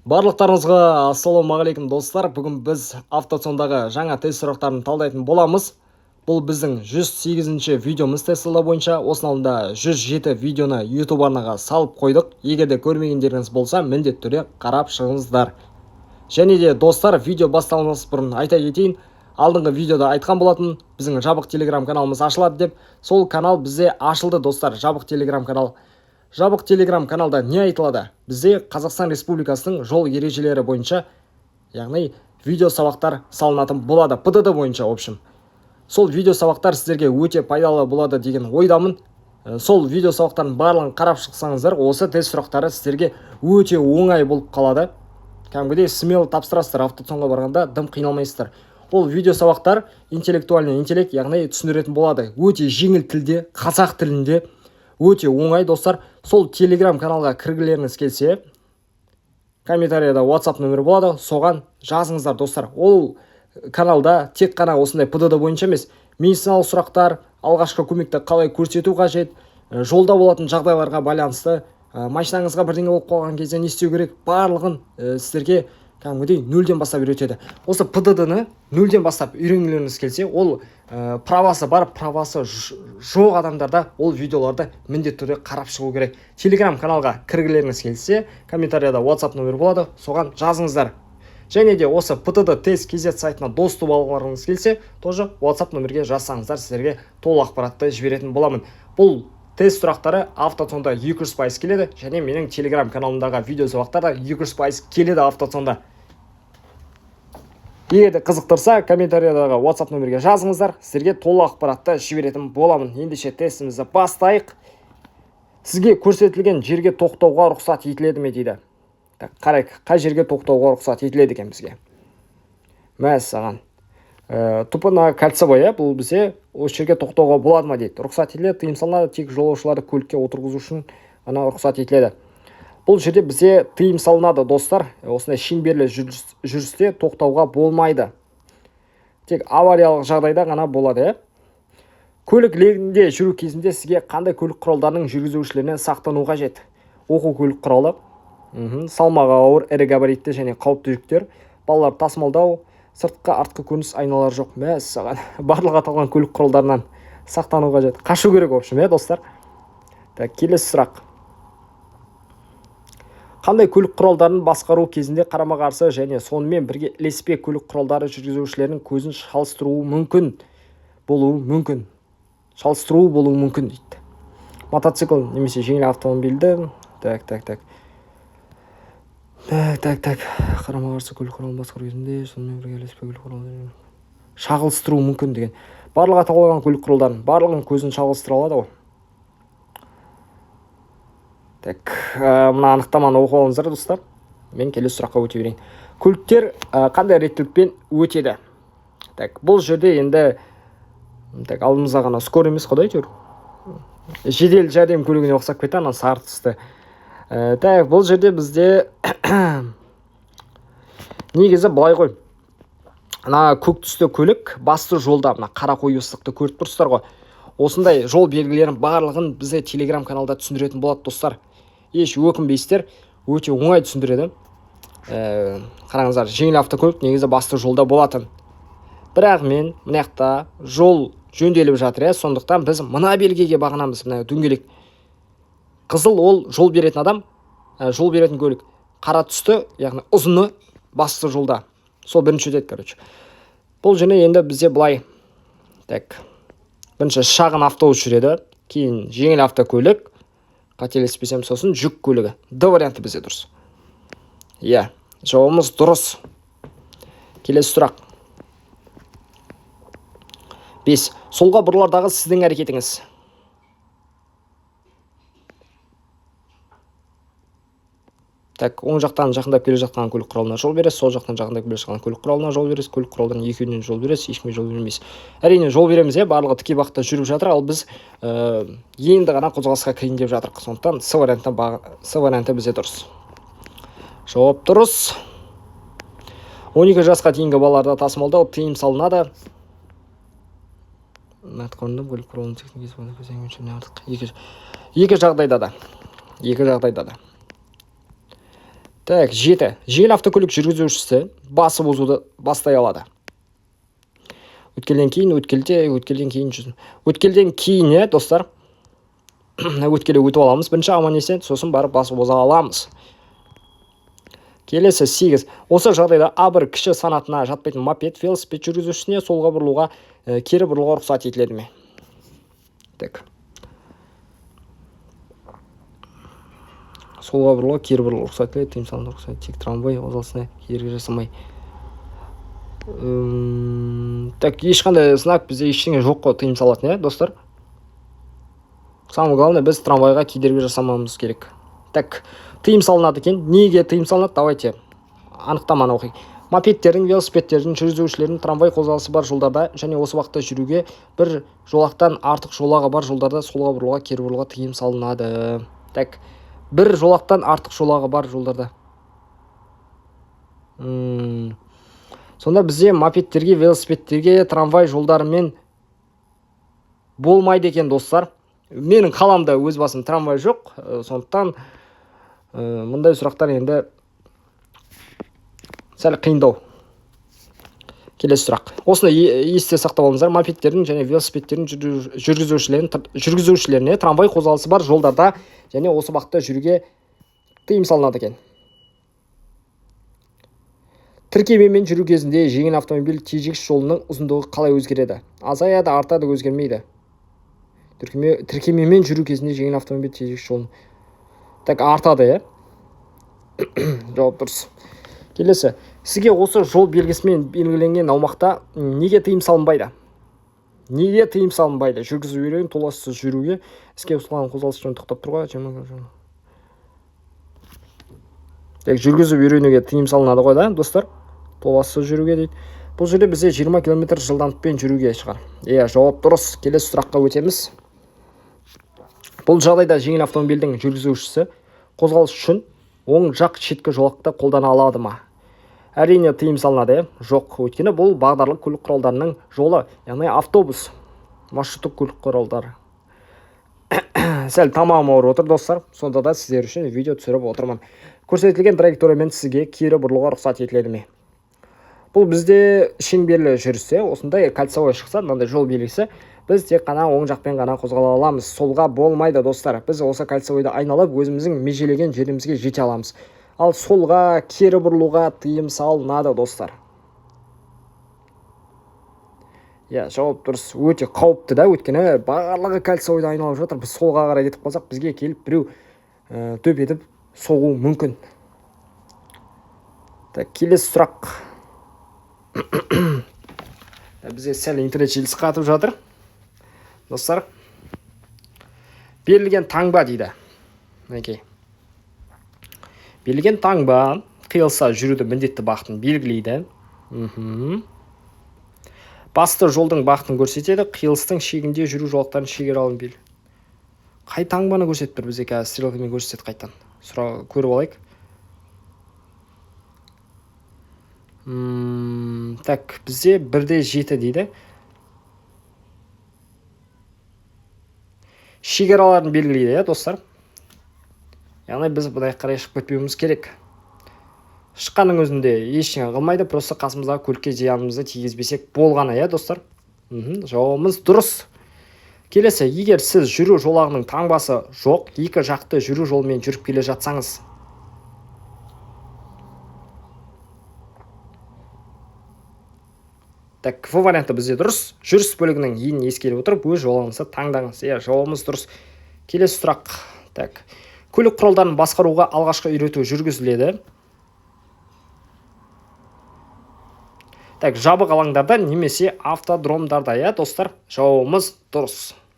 Барлықтарыңызға ассалаумағалейкум достар. Бүгін біз автосондағы жаңа тест сұрақтарын талдайтын боламыз. Бұл біздің 108-ші видеомыз Tesla бойынша. Осыналында 107 видеоны YouTube арнаға салып қойдық. Егер де көрмегендеріңіз болса, міндетті түрде қарап шығыңыздар. Және де достар, видео басталмас бұрын айта кетейін. Алдыңғы видеода айтқан болатын, біздің жабық телеграм каналымыз ашылады деп. Сол канал бізде ашылды достар, жабық телеграм канал. Жабық телеграм каналда не айтылады? Бізде Қазақстан Республикасының жол ережелері бойынша, яғни видео сабақтар салынатын болады, ПДД бойынша, в общем. Сол видео сабақтар сіздерге өте пайдалы болады деген ойдамын. Сол видео сабақтарын барлығын қарап шықсаңыздар, осы тест сұрақтары сіздерге өте оңай болып қалады. Кәдімгідей смело тапсырасыздар, автосонға барғанда дым қиналмайсыздар. Ол видео сабақтар интеллектуальный интеллект, яғни түсіндіретін болады. Өте жеңіл тілде, қазақ тілінде, өте оңай достар. Сол телеграм каналға кіргілеріңіз келсе, комментарияда WhatsApp нөмірі болады, соған жазыңыздар достар. Ол каналда тек қана осындай ПДД бойынша емес, медициналық сұрақтар, алғашқы көмекті қалай көрсету қажет, жолда болатын жағдайларға байланысты, машинаңызға бірдеңе болып қалған кезде не істеу керек, барлығын сіздерге кәдімгідей нөлден бастап үйретеді. Осы ПДД-ны нөлден бастап үйренгілеріңіз келсе, ол правасы бар, правасы жоқ адамдарда ол видеоларды міндетті түрде қарап шығу керек. Телеграм каналға кіргілеріңіз келсе, комментарияда WhatsApp нөмірі болады, соған жазыңыздар. Және де осы ПТД тест KZ сайтына доступ алғыларыңыз келсе, тоже WhatsApp нөмірге жазсаңыздар, сіздерге толық ақпаратты жіберетін боламын. Бұл тест сұрақтары автосонда 200% келеді, және менің телеграм каналымдағы видео сабақтар да 200% келеді автосонда. Егер де қызықтырса, комментариядағы WhatsApp нөмірге жазыңыздар, сіздерге толық ақпаратты жіберетін боламын. Ендеше тестімізді бастайық. Сізге көрсетілген жерге тоқтауға рұқсат етіледі ме дейді. Қарайық, қай жерге тоқтауға рұқсат етіледі екен бізге. Мәссаған. Тупына кольцевой, бұл бізде осы жерге тоқтауға болады ма дейді. Рұқсат етіледі, тыйым салынады, тек жолаушыларды көлікке отырғызу үшін ана рұқсат етіледі. Бұл жерде бізде тыйым салынады достар. Осындай шеңберлі жүрісте тоқтауға болмайды. Тек авариялық жағдайда ғана болады. Көлік легінде жүру кезінде сізге қандай көлік құралдарының жүргізушілерінен сақтану қажет? Оқу көлік құралы, салмағы ауыр, ірі габаритті және қауіпті жүктер, балалар тасымалдау, сыртқы артқы көрініс айналар жоқ. Мәссаған. Барлық аталған көлік құралдарынан сақтану қажет. Қашу керек, в общем, достар. Келесі сұрақ. Қандай көлік құралдарын басқару кезінде қарама-қарсы және сонымен бірге ілеспе көлік құралдары жүргізушілерінің көзін шалыстыруы мүмкін болуы мүмкін. Шалыстыруы болуы мүмкін дейді. Мотоцикл немесе жеңіл автомобильді. Қарама-қарсы көлік құралын басқару кезінде сонымен бірге ілеспе көлік құралдарын шағылыстыруы мүмкін деген. Барлық аталған көлік құралдарын барлығын көзін шағылыстыра алады ғой. Мына анықтаманы оқып алыңыздар достар. Мен келесі сұраққа өте берейін. Көліктер қандай реттілікпен өтеді? Бұл жерде енді алдымызда ғана скор емес, құдай әйтеуір. Жедел жәрдем көлігіне ұқсап кетті, ана сары түсті. Бұл жерде бізде негізі былай ғой. Ана көк түсті көлік басты жолда, мына қара қою ыстықты көріп тұрсыздар ғой. Осындай жол белгілерін барлығын бізде телеграм каналда түсіндіретін болады достар. Еш өкінбейсіздер, өте оңай түсіндіреді. Қараңыздар, жеңіл автокөлік негізі басты жолда болатын. Бірақ мен мынаяқта жол жөнделіп жатыр, сондықтан біз мына белгіге бағынамыз, мына дөңгелек. Қызыл ол жол беретін адам, жол беретін көлік. Қара түсті, яғни ұзыны басты жолда. Сол бірінші өтеді, короче. Бұл және енді бізде былай. Бірінші шағын автобус жүреді, кейін жеңіл автокөлік, қателеспесем сосын жүк көлігі. Д варианты бізде дұрыс. Жауабымыз дұрыс. Келесі сұрақ. 5. Солға бұрылардағы сіздің әрекетіңіз. Оң жақтан жақындап келе жатқан көлік құралына жол бересіз, сол жақтан жақындап келе жатқан көлік құралына жол бересіз, көлік құралдарының екеуінен жол бересіз, ешкімге жол бермейсіз. Әрине жол береміз, барлығы тіке бағытта жүріп жатыр, ал біз енді ғана қозғалысқа кірейін деп жатырмыз. Сондықтан С варианты бізде дұрыс. Жауап дұрыс. 12 жасқа дейінгі балаларды тасымалдау тыйым салынады. Екі жағдайда да. Так, 7. Жеңіл автокөлік жүргізушісі басып озуды бастай алады. Өткелден кейін, өткелден кейін, достар. Өткеле өтіп аламыз. Бірінші аман-есен, сосын барып басып оза аламыз. Келесі 8. Осы жағдайда А1 кіші санатына жатпайтын мопед, велосипед жүргізушісіне солға бұрылуға, кері бұрылуға рұқсат етіледі ме? Так. Солға бұрылуға, кері бұрылуға рұқсат етіледі, тыйым салынды рұқсат, тек трамвай қозғалысына кері жасамай. Так, ешқандай знак бізде ештеңе жоқ қой, тыйым салатын, достар. Самое главное, біз трамвайға кедергі жасамауымыз керек. Так, тыйым салынады екен. Неге тыйым салынады? Давайте анықтаманы оқайық. Мопедтердің, велосипедтердің, жүргізушілердің трамвай қозғалысы бар жолдарда және осы уақытта жүруге бір жолақтан артық жолағы бар жолдарда солға бұрылуға, кері бұрылуға тыйым салынады. Так, бір жолақтан артық жолағы бар жолдарда. Сонда бізде мопедтерге, велосипедтерге трамвай жолдарымен болмайды екен, достар. Менің қаламда өз басым трамвай жоқ, сондықтан мұндай сұрақтар енді сәл қиындау. Келесі сұрақ. Осыны есте сақтап алыңыздар. Мопедтердің және велосипедтердің жүргізушілеріне трамвай қозғалысы бар жолдарда және осы уақытта жүруге тыйым салынады екен. Тіркемемен жүру кезінде жеңіл автомобиль тежегіш жолының ұзындығы қалай өзгереді? Азаяды, артады, өзгермейді. Тіркемемен жүру кезінде жеңіл автомобиль тежегіш жолын. Так, артады, Жауап дұрыс. Келесі. Сізге осы жол белгісімен белгіленген аумақта неге тыйым салынбайды? Неге тыйым салынбайды? Жүргізу үйрен толассыз жүруге, іске қосылған қозғалыс жолын тоқтап тұруға. Так, жүргізу үйренуге тыйым салынады ғой, да, достар? Толассыз жүруге дейді. Бұл жерде бізде 20 км жылдамдықпен жүруге шығар. Жауап дұрыс. Келесі сұраққа өтеміз. Бұл жағдайда жеңіл автомобильдің жүргізушісі қозғалыс үшін оң жақ шеткі жолақты қолдана алады ма? Әрине тыйым салынады, жоқ. Өйткені бұл бағдарлы көлік құралдарының жолы, яғни автобус, маршруттық көлік құралдары. Сәл тамағым ауырып отыр, достар. Сонда да сіздер үшін видео түсіріп отырмын. Көрсетілген траекториямен сізге кері бұрылуға рұқсат етіледі ме? Бұл бізде шеңберлі жүрісте, осындай кольцевой шықса, мынандай жол белгісі, біз тек қана оң жақпен ғана қозғала аламыз. Солға болмайды, достар. Біз осы кольцевойды айналып, өзіміздің межелеген жерімізге жете аламыз. Ал солға, кері бұрылуға тыйым салынады, достар. Жауап дұрыс. Өте қауіпті да, өйткені барлығы кольцевойды айналып жатыр. Біз солға қарай кетіп қалсақ, бізге келіп біреу дөп етіп соғуы мүмкін. Так, келесі сұрақ. Бізде сәл интернет желісі қатып жатыр, достар. Берілген таңба дейді. Берілген таңба қиылыса жүруді міндетті бағытын белгілейді. Басты жолдың бағытын көрсетеді. Қиылыстың шегінде жүру жолақтарын шегер алын бел. Қай таңбаны көрсетіп тұр? Бізде қазір стрелкамен көрсетеді қайтан. Көріп алайық. Так, бізде 1-7 дейді. Шекараларын белгілейді, достар. Яғни біз бұдай қарай шығып кетпеуіміз керек. Шыққанның өзінде ештеңе қылмайды, просто қасымыздағы көлікке зиянымызды тигізбесек болғаны, достар. Жауабымыз дұрыс. Келесі, егер сіз жүру жолағының таңбасы жоқ, екі жақты жүру жолымен жүріп келе жатсаңыз, так, В варианты бізде дұрыс. Жүріс бөлігінің ең ескеріп отырып, өз жолыңызды таңдаңыз. Жауабымыз дұрыс. Келесі сұрақ. Так, көлік құралдарын басқаруға алғашқы үйрету жүргізіледі. Так, жабық алаңдарда немесе автодромдарда, достар. Жауабымыз дұрыс.